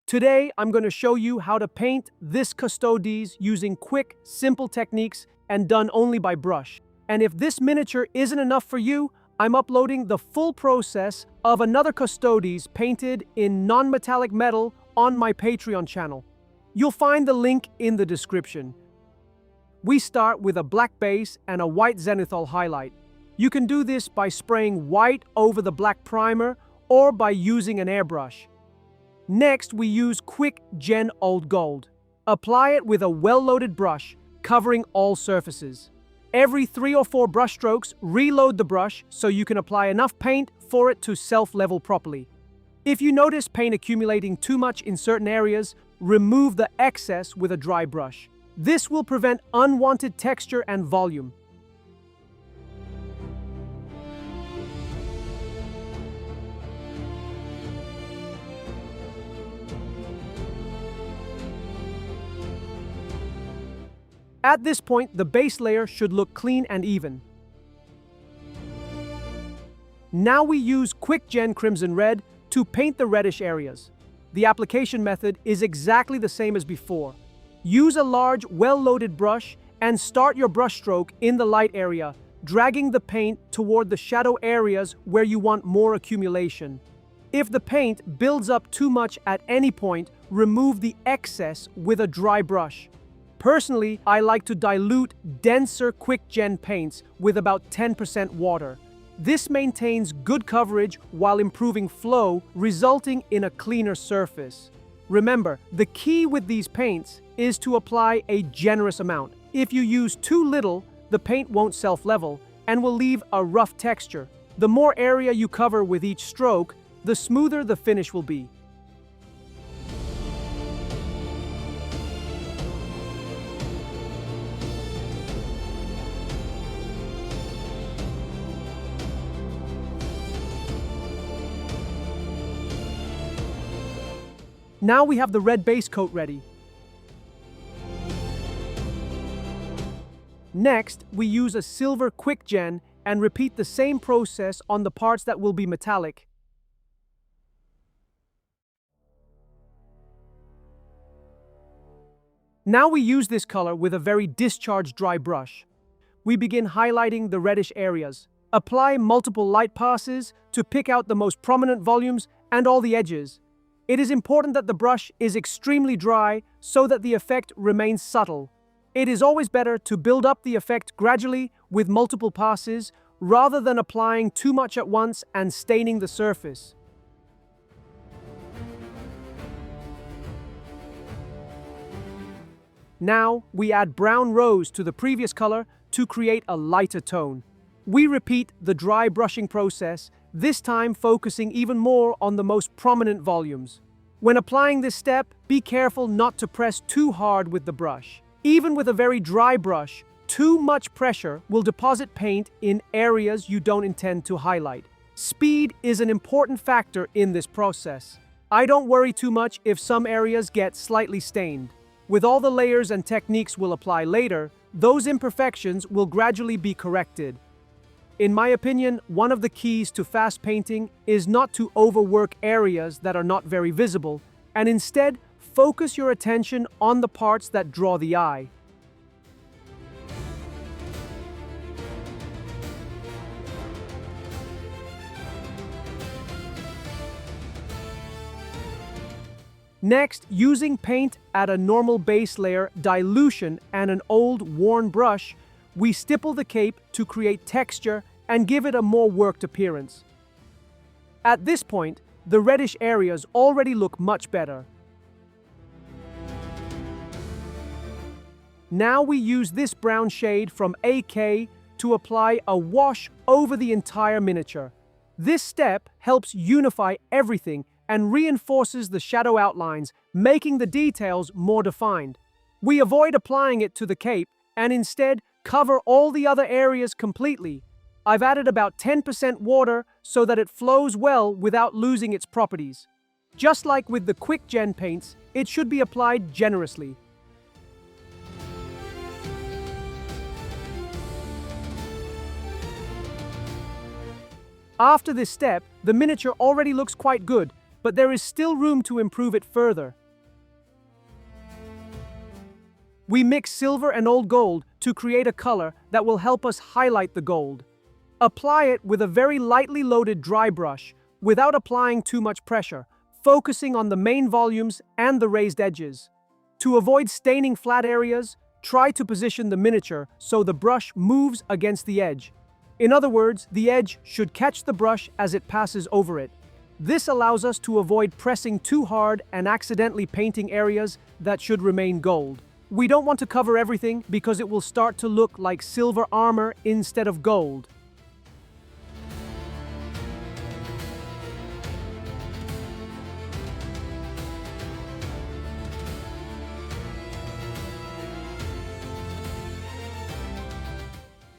Today, I'm going to show you how to paint this Custodes using quick, simple techniques and done only by brush. And if this miniature isn't enough for you, I'm uploading the full process of another Custodes painted in non-metallic metal on my Patreon channel. You'll find the link in the description. We start with a black base and a white zenithal highlight. You can do this by spraying white over the black primer or by using an airbrush. Next, we use Quick Gen Old Gold. Apply it with a well-loaded brush, covering all surfaces. Every 3 or 4 brush strokes, reload the brush so you can apply enough paint for it to self-level properly. If you notice paint accumulating too much in certain areas, remove the excess with a dry brush. This will prevent unwanted texture and volume. At this point, the base layer should look clean and even. Now we use Quick Gen Crimson Red to paint the reddish areas. The application method is exactly the same as before. Use a large, well-loaded brush and start your brush stroke in the light area, dragging the paint toward the shadow areas where you want more accumulation. If the paint builds up too much at any point, remove the excess with a dry brush. Personally, I like to dilute denser Quick Gen paints with about 10% water. This maintains good coverage while improving flow, resulting in a cleaner surface. Remember, the key with these paints is to apply a generous amount. If you use too little, the paint won't self-level and will leave a rough texture. The more area you cover with each stroke, the smoother the finish will be. Now we have the red base coat ready. Next, we use a silver Quick Gen and repeat the same process on the parts that will be metallic. Now we use this color with a very discharged dry brush. We begin highlighting the reddish areas. Apply multiple light passes to pick out the most prominent volumes and all the edges. It is important that the brush is extremely dry so that the effect remains subtle. It is always better to build up the effect gradually with multiple passes rather than applying too much at once and staining the surface. Now, we add brown rose to the previous color to create a lighter tone. We repeat the dry brushing process, this time focusing even more on the most prominent volumes. When applying this step, be careful not to press too hard with the brush. Even with a very dry brush, too much pressure will deposit paint in areas you don't intend to highlight. Speed is an important factor in this process. I don't worry too much if some areas get slightly stained. With all the layers and techniques we'll apply later, those imperfections will gradually be corrected. In my opinion, one of the keys to fast painting is not to overwork areas that are not very visible, and instead focus your attention on the parts that draw the eye. Next, using paint at a normal base layer, dilution, and an old worn brush, we stipple the cape to create texture and give it a more worked appearance. At this point, the reddish areas already look much better. Now we use this brown shade from AK to apply a wash over the entire miniature. This step helps unify everything and reinforces the shadow outlines, making the details more defined. We avoid applying it to the cape and instead cover all the other areas completely. I've added about 10% water so that it flows well without losing its properties. Just like with the Quick Gen paints, it should be applied generously. After this step, the miniature already looks quite good, but there is still room to improve it further. We mix silver and old gold to create a color that will help us highlight the gold. Apply it with a very lightly loaded dry brush, without applying too much pressure, focusing on the main volumes and the raised edges. To avoid staining flat areas, try to position the miniature so the brush moves against the edge. In other words, the edge should catch the brush as it passes over it. This allows us to avoid pressing too hard and accidentally painting areas that should remain gold. We don't want to cover everything because it will start to look like silver armor instead of gold.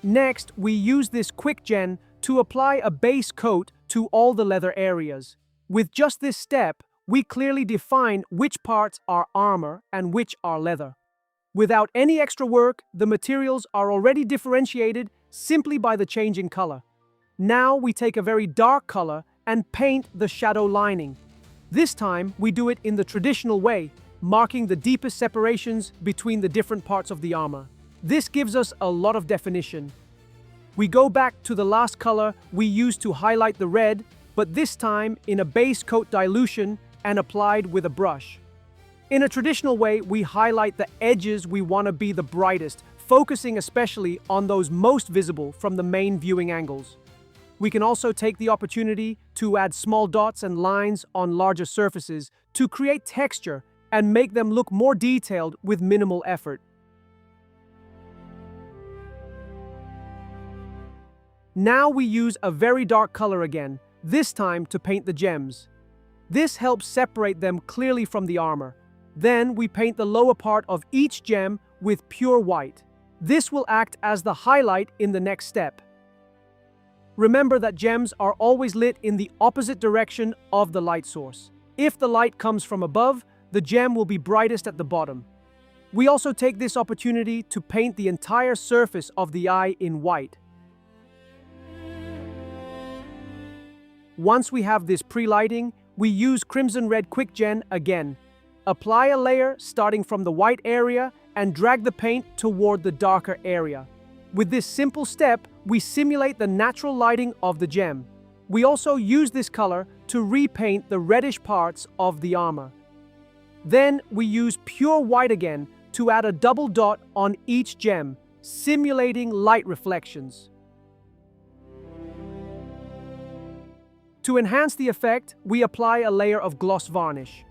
Next, we use this quick gen to apply a base coat to all the leather areas. With just this step, we clearly define which parts are armor and which are leather. Without any extra work, the materials are already differentiated simply by the change in color. Now we take a very dark color and paint the shadow lining. This time, we do it in the traditional way, marking the deepest separations between the different parts of the armor. This gives us a lot of definition. We go back to the last color we used to highlight the red, but this time in a base coat dilution and applied with a brush. In a traditional way, we highlight the edges we want to be the brightest, focusing especially on those most visible from the main viewing angles. We can also take the opportunity to add small dots and lines on larger surfaces to create texture and make them look more detailed with minimal effort. Now we use a very dark color again, this time to paint the gems. This helps separate them clearly from the armor. Then we paint the lower part of each gem with pure white. This will act as the highlight in the next step. Remember that gems are always lit in the opposite direction of the light source. If the light comes from above, the gem will be brightest at the bottom. We also take this opportunity to paint the entire surface of the eye in white. Once we have this pre-lighting, we use Crimson Red Quick Gen again. Apply a layer starting from the white area and drag the paint toward the darker area. With this simple step, we simulate the natural lighting of the gem. We also use this color to repaint the reddish parts of the armor. Then we use pure white again to add a double dot on each gem, simulating light reflections. To enhance the effect, we apply a layer of gloss varnish.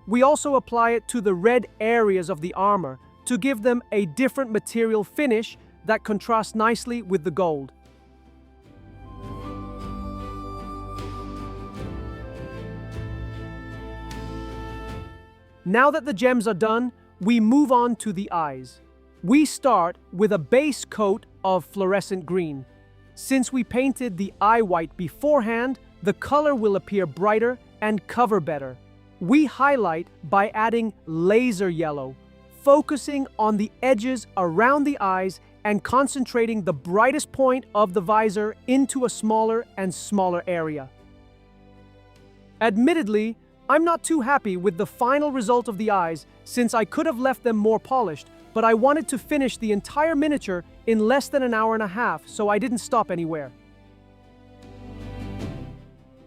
We also apply it to the red areas of the armor to give them a different material finish that contrasts nicely with the gold. Now that the gems are done, we move on to the eyes. We start with a base coat of fluorescent green. Since we painted the eye white beforehand, the color will appear brighter and cover better. We highlight by adding laser yellow, focusing on the edges around the eyes and concentrating the brightest point of the visor into a smaller and smaller area. Admittedly, I'm not too happy with the final result of the eyes since I could have left them more polished, but I wanted to finish the entire miniature in less than an hour and a half, so I didn't stop anywhere.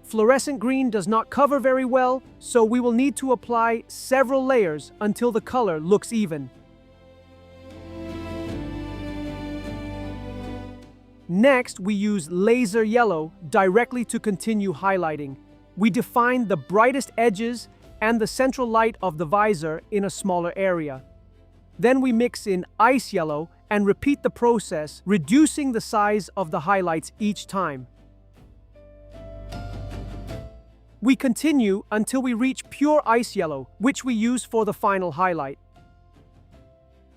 Fluorescent green does not cover very well, so we will need to apply several layers until the color looks even. Next, we use laser yellow directly to continue highlighting. We define the brightest edges and the central light of the visor in a smaller area. Then we mix in ice yellow and repeat the process, reducing the size of the highlights each time. We continue until we reach pure ice yellow, which we use for the final highlight.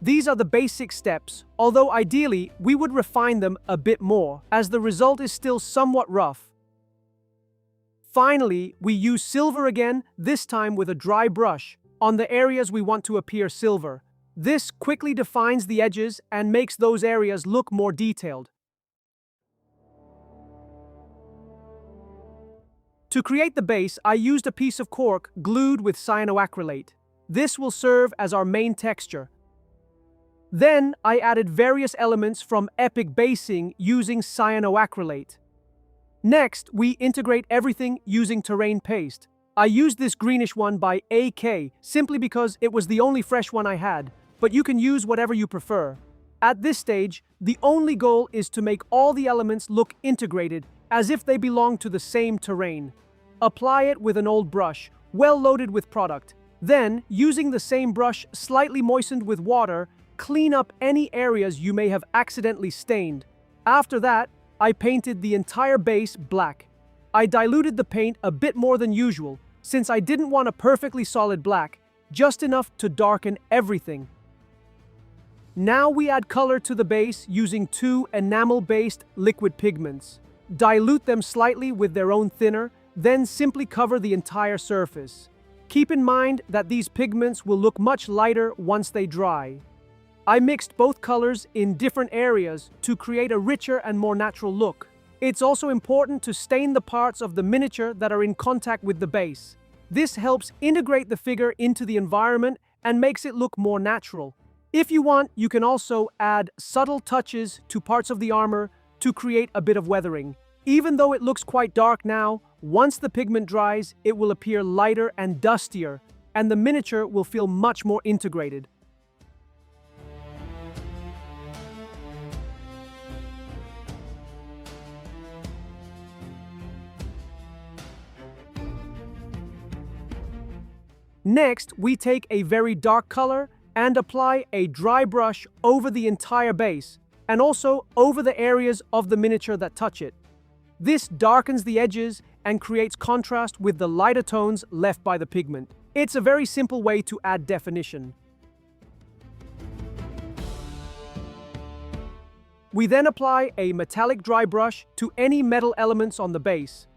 These are the basic steps, although ideally we would refine them a bit more, as the result is still somewhat rough. Finally, we use silver again, this time with a dry brush, on the areas we want to appear silver. This quickly defines the edges and makes those areas look more detailed. To create the base, I used a piece of cork glued with cyanoacrylate. This will serve as our main texture. Then, I added various elements from Epic Basing using cyanoacrylate. Next, we integrate everything using terrain paste. I used this greenish one by AK simply because it was the only fresh one I had, but you can use whatever you prefer. At this stage, the only goal is to make all the elements look integrated, as if they belong to the same terrain. Apply it with an old brush, well loaded with product. Then, using the same brush slightly moistened with water, clean up any areas you may have accidentally stained. After that, I painted the entire base black. I diluted the paint a bit more than usual, since I didn't want a perfectly solid black, just enough to darken everything. Now we add color to the base using 2 enamel-based liquid pigments. Dilute them slightly with their own thinner, then simply cover the entire surface. Keep in mind that these pigments will look much lighter once they dry. I mixed both colors in different areas to create a richer and more natural look. It's also important to stain the parts of the miniature that are in contact with the base. This helps integrate the figure into the environment and makes it look more natural. If you want, you can also add subtle touches to parts of the armor to create a bit of weathering. Even though it looks quite dark now, once the pigment dries, it will appear lighter and dustier, and the miniature will feel much more integrated. Next, we take a very dark color and apply a dry brush over the entire base, and also over the areas of the miniature that touch it. This darkens the edges and creates contrast with the lighter tones left by the pigment. It's a very simple way to add definition. We then apply a metallic dry brush to any metal elements on the base.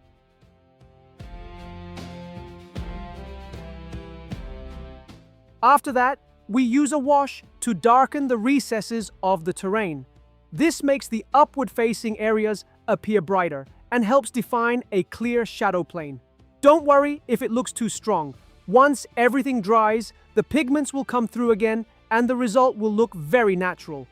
After that, we use a wash to darken the recesses of the terrain. This makes the upward-facing areas appear brighter and helps define a clear shadow plane. Don't worry if it looks too strong. Once everything dries, the pigments will come through again and the result will look very natural.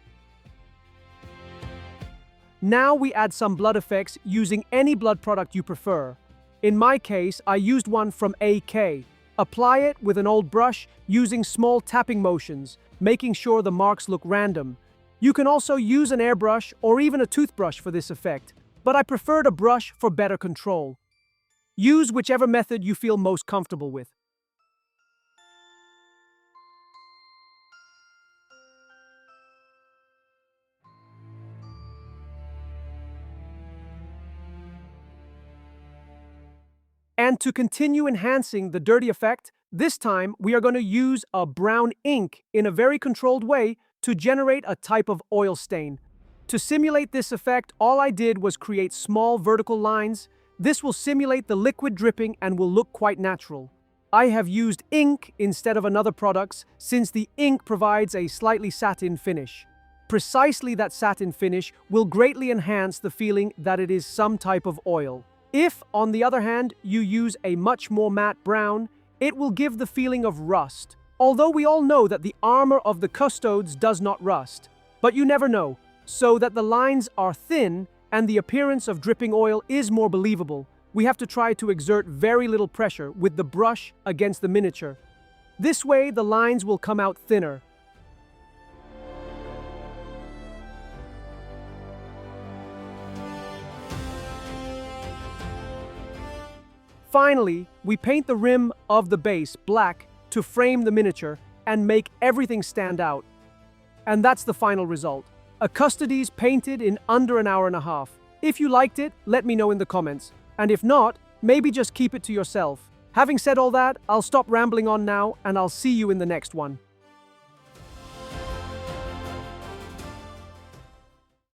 Now we add some blood effects using any blood product you prefer. In my case, I used one from AK. Apply it with an old brush using small tapping motions, making sure the marks look random. You can also use an airbrush or even a toothbrush for this effect, but I preferred a brush for better control. Use whichever method you feel most comfortable with. And to continue enhancing the dirty effect, this time we are going to use a brown ink in a very controlled way to generate a type of oil stain. To simulate this effect, all I did was create small vertical lines. This will simulate the liquid dripping and will look quite natural. I have used ink instead of another products since the ink provides a slightly satin finish. Precisely that satin finish will greatly enhance the feeling that it is some type of oil. If, on the other hand, you use a much more matte brown, it will give the feeling of rust. Although we all know that the armor of the Custodes does not rust. But you never know, so that the lines are thin and the appearance of dripping oil is more believable. We have to try to exert very little pressure with the brush against the miniature. This way the lines will come out thinner. Finally, we paint the rim of the base black to frame the miniature and make everything stand out. And that's the final result. A Custodes painted in under an hour and a half. If you liked it, let me know in the comments. And if not, maybe just keep it to yourself. Having said all that, I'll stop rambling on now and I'll see you in the next one.